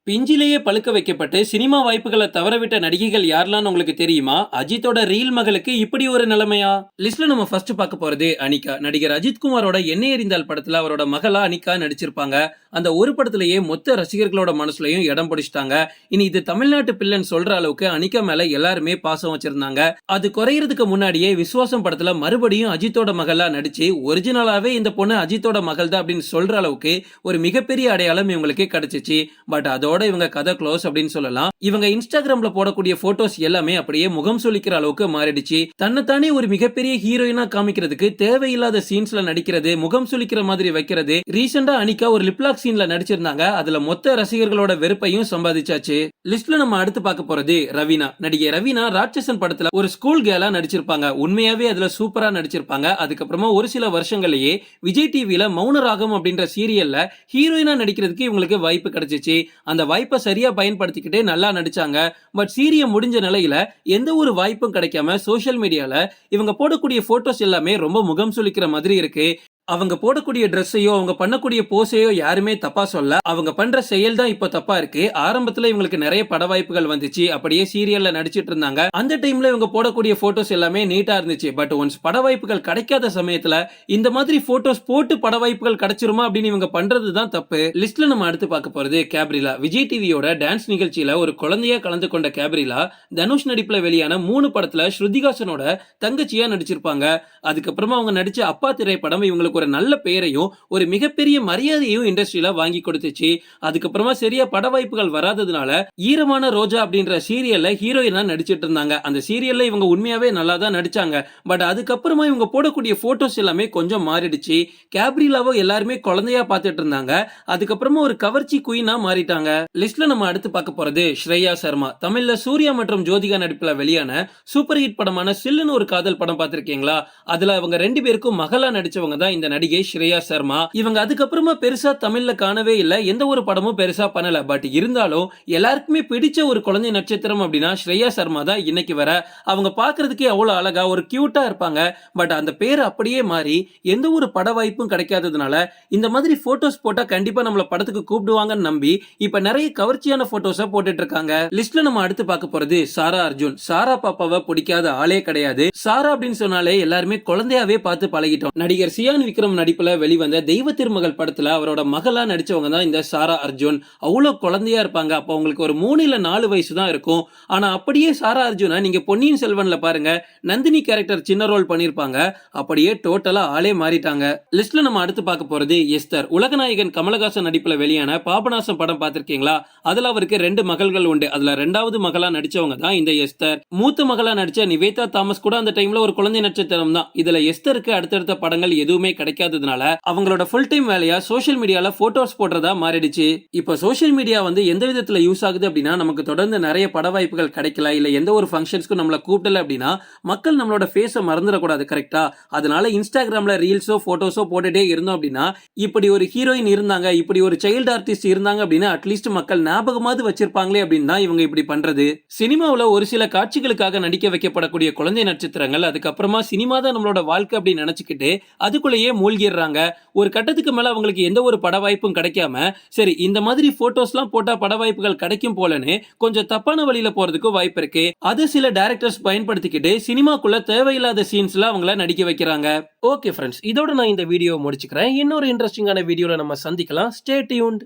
பிஞ்சிலேயே பழுக்க வைக்கப்பட்டு சினிமா வாய்ப்புகளை தவறவிட்ட நடிகைகள் யாரெல்லாம் உங்களுக்கு தெரியுமா? அஜித்தோட ரீல் மகளுக்கு இப்படி ஒரு நிலைமையா? லிஸ்ட்ல நம்ம ஃபர்ஸ்ட் பார்க்க போறது அனிகா. நடிகர் அஜித் குமாரோட எண்ணெய் எறிந்தால் படத்துல அவரோட மகளா அனிகா நடிச்சிருப்பாங்க. அந்த ஒரு படத்திலேயே மொத்த ரசிகர்களோட மனசுலயும் இடம் பிடிச்சிட்டாங்க. இனி இது தமிழ்நாட்டு பிள்ளைன்னு சொல்ற அளவுக்கு அனிகா மேல எல்லாருமே பாசம் வச்சிருந்தாங்க. அது குறையறதுக்கு முன்னாடியே விசுவாசம் படத்துல மறுபடியும் அஜித்தோட மகளா நடிச்சு ஒரிஜினலாவே இந்த பொண்ணு அஜித்தோட மகள் தான் அப்படின்னு சொல்ற அளவுக்கு ஒரு மிகப்பெரிய அடையாளம் இவங்களுக்கு கிடைச்சிச்சு. பட் அதோட இவங்க கதை க்ளோஸ் அப்படின்னு சொல்லலாம். இவங்க இன்ஸ்டாகிராம்ல போடக்கூடிய போட்டோஸ் எல்லாமே அப்படியே முகம் சுளிக்கிற அளவுக்கு மாறிடுச்சு. தன்னைத்தானே ஒரு மிகப்பெரிய ஹீரோயினா காமிக்கிறதுக்கு தேவையில்லாத சீன்ஸ்ல நடிக்கிறது, முகம் சுளிக்கிற மாதிரி வைக்கிறது. ரீசெண்டா அனிகா ஒரு லிப்லாக் சீன்ல நடிச்சிருந்தாங்க. அதுல மொத்த ரசிகர்களோட வெறுப்பையும் சம்பாதிச்சாச்சு. லிஸ்ட்ல நம்ம அடுத்து பார்க்க போறது ரவீனா. நடிகை ரவீனா ராட்சசன் படத்துல ஒரு ஸ்கூல் கேர்லா நடிச்சிருப்பாங்க. உண்மையாவே அதுல சூப்பரா நடிச்சிருப்பாங்க. அதுக்கப்புறமா ஒரு சில வருஷங்களையே விஜய் டிவில மௌனராகம் அப்படின்ற சீரியல்ல ஹீரோயினா நடிக்கிறதுக்கு இவங்களுக்கு வாய்ப்பு கிடைச்சிச்சு. அந்த வாய்ப்பை சரியா பயன்படுத்திக்கிட்டு நல்லா நடிச்சாங்க. பட் சீரியல் முடிஞ்ச நிலையில எந்த ஒரு வாய்ப்பும் கிடைக்காம சோசியல் மீடியால இவங்க போடக்கூடிய போட்டோஸ் எல்லாமே ரொம்ப முகம் சுளிக்கிற மாதிரி இருக்கு. அவங்க போடக்கூடிய ட்ரெஸ்ஸையோ அவங்க பண்ணக்கூடிய போஸையோ யாருமே தப்பா சொல்ல, அவங்க பண்ற செயல் தான் இப்ப தப்பா இருக்கு. ஆரம்பத்துல இவங்களுக்கு நிறைய பட வாய்ப்புகள் வந்துச்சு. அப்படியே சீரியல்ல நடிச்சிட்டு இருந்தாங்க. அந்த டைம்ல இவங்க போடக்கூடிய போட்டோஸ் எல்லாமே நீட்டா இருந்துச்சு. பட் ஒன்ஸ் பட வாய்ப்புகள் கிடைக்காத சமயத்துல இந்த மாதிரி போட்டோஸ் போட்டு பட வாய்ப்புகள் கிடைச்சிருமா அப்படின்னு இவங்க பண்றதுதான் தப்பு. லிஸ்ட்ல நம்ம அடுத்து பார்க்க போறது கேப்ரிலா. விஜய் டிவியோட டான்ஸ் நிகழ்ச்சியில ஒரு குழந்தையா கலந்து கொண்ட கேப்ரிலா தனுஷ் நடிப்புல வெளியான 3 படத்துல ஸ்ருதிகாசனோட தங்கச்சியா நடிச்சிருப்பாங்க. அதுக்கப்புறமா அவங்க நடிச்ச அப்பா திரைப்படம் இவங்களுக்கு ஒரு நல்ல பெயரையும் ஒரு மிகப்பெரிய மரியாதையும் இண்டஸ்ட்ரியில வாங்கி கொடுத்துச்சு. அதுக்கப்புறமா சரியா பட வாய்ப்புகள் வராததுனால ஈரமான ரோஜா அப்படின்ற சீரியல்ல ஹீரோயினா நடிச்சிட்டு இருந்தாங்க. அந்த சீரியல்ல இவங்க உண்மையாவே நல்லா தான் நடிச்சாங்க. பட் அதுக்கப்புறமா இவங்க போடக்கூடிய போட்டோஸ் எல்லாமே கொஞ்சம் மாறிடுச்சு. கேப்ரிலாவோ எல்லாருமே குழந்தையா பார்த்துட்டு இருந்தாங்க. அதுக்கப்புறமா ஒரு கவர்ச்சி குயினா மாறிட்டாங்க. லிஸ்ட்ல நம்ம அடுத்து பார்க்க போறது ஸ்ரேயா சர்மா. தமிழ்ல சூர்யா மற்றும் ஜோதிகா நடிப்புல வெளியான சூப்பர் ஹிட் படமான சில்லுன்னு ஒரு காதல் படம் பார்த்திருக்கீங்களா? அதுல அவங்க 2 பேருக்கும் மகளா நடிச்சவங்க தான் இந்த நடிகை ஸ்ரேயா சர்மா. இவங்க அதுக்கப்புறமா பெருசா தமிழ்ல காணவே இல்ல. எந்த ஒரு படமும் பெருசா பண்ணல. பட் இருந்தாலும் எல்லாருக்குமே பிடிச்ச ஒரு குழந்தை நட்சத்திரம் அப்படின்னா ஸ்ரேயா சர்மா தான் இன்னைக்கு வர. அவங்க பாக்குறதுக்கே அவ்வளவு அழகா ஒரு கியூட்டா இருப்பாங்க. பட் அந்த பேர் அப்படியே மாறி எந்த ஒரு பட வாய்ப்பும் கிடைக்காததுனால இந்த மாதிரி போட்டோஸ் போட்டா கண்டிப்பா நம்மள படத்துக்கு கூப்பிடுவாங்கன்னு நம்பி இப்ப நிறைய கவர்ச்சியான போட்டோஸ போட்டுட்டு இருக்காங்க. லிஸ்ட்ல நம்ம அடுத்து பார்க்க போறது சாரா அர்ஜுன். சாரா பாப்பாவை பிடிக்காத ஆளே கிடையாது. சாரா அப்படின்னு சொன்னாலே எல்லாருமே குழந்தையாவே பார்த்து பழகிட்டோம். நடிகர் சியான் விக்ரம் நடிப்புல வெளிவந்த தெய்வ திருமகள் படத்துல அவரோட மகளா நடிச்சவங்க தான் இந்த சாரா அர்ஜுன். அவ்வளவு குழந்தையா இருப்பாங்க. அப்ப அவங்களுக்கு ஒரு 3 இல்ல 4 வயசு தான் இருக்கும். ஆனா அப்படியே சாரா அர்ஜுனா நீங்க பொன்னியின் செல்வன்ல பாருங்க, நந்தினி கேரக்டர் சின்ன ரோல் பண்ணிருப்பாங்க. அப்படியே டோட்டலா ஆளே மாறிட்டாங்க. லிஸ்ட்ல நம்ம அடுத்து பார்க்க போறது எஸ்தர். உலகநாயகன் கமலஹாசன் நடிப்புல வெளியான பாபநாசம் படம் பார்த்திருக்கீங்களா? அதுல அவருக்கு 2 மகள்கள் உண்டு. அதுல 2வது மகளா நடிச்சவங்க தான் இந்த எஸ்தர். மூத்த மகளா நடிச்ச நிவேதா தாமஸ் கூட அந்த டைம்ல ஒரு குழந்தை நட்சத்திரம் தான். இதுல எஸ்தருக்கு அடுத்தடுத்த படங்கள் எதுவுமே கிடைக்காததுனால அவங்களோட ஃபுல் டைம் வேலையா சோஷியல் மீடியால போட்டோஸ் போடுறதா மாறிடுச்சு. இப்ப சோஷியல் மீடியா வந்து எந்த விதத்துல யூஸ் ஆகுது அப்படின்னா, நமக்கு தொடர்ந்து நிறைய பட வாய்ப்புகள் கிடைக்கல, இல்ல எந்த ஒரு ஃபங்க்ஷன்ஸ்க்கும் நம்மள கூப்பிடல அப்படின்னா மக்கள் நம்மளோட ஃபேஸ மறந்துடக்கூடாது. கரெக்டா? அதனால இன்ஸ்டாகிராம்ல ரீல்ஸோ போட்டோஸோ போட்டுட்டே இருந்தோம் அப்படின்னா, இப்படி ஒரு ஹீரோயின் இருந்தாங்க, இப்படி ஒரு சைல்டு ஆர்டிஸ்ட் இருந்தாங்க அப்படின்னா அட்லீஸ்ட் மக்கள் ஞாபகமாவது வச்சிருப்பாங்களே அப்படின்னு தான் இவங்க இப்படி பண்றது. சினிமாவுல ஒரு சில காட்சிகளுக்காக நடிக்க வைக்கப்படக்கூடிய குழந்தை நட்சத்திரங்கள் அதுக்கப்புறமா சினிமா தான் நம்மளோட வாழ்க்கை அப்படின்னு நினைச்சுக்கிட்டு அதுக்குள்ளேயே மூழ்கிடுறாங்க. ஒரு கட்டத்துக்கு மேல அவங்களுக்கு எந்த ஒரு பட வாய்ப்பும் கிடைக்காம, சரி இந்த மாதிரி போட்டோஸ்லாம் போட்டா பட வாய்ப்புகள் கிடைக்கும் போலன்னு கொஞ்சம் தப்பான வழியில போறதுக்கு வாய்ப்பு இருக்கு. அது சில டைரக்டர்ஸ் பயன்படுத்திக்கிட்டு சினிமாக்குள்ள தேவையில்லாத சீன்ஸ்ல அவங்கள நடிக்க வைக்கிறாங்க. ஓகே ஃப்ரெண்ட்ஸ், இதோட நான் இந்த வீடியோ முடிச்சுக்கிறேன். இன்னொரு இன்ட்ரெஸ்டிங்கான வீடியோல நம்ம சந்திக்கலாம். Stay tuned.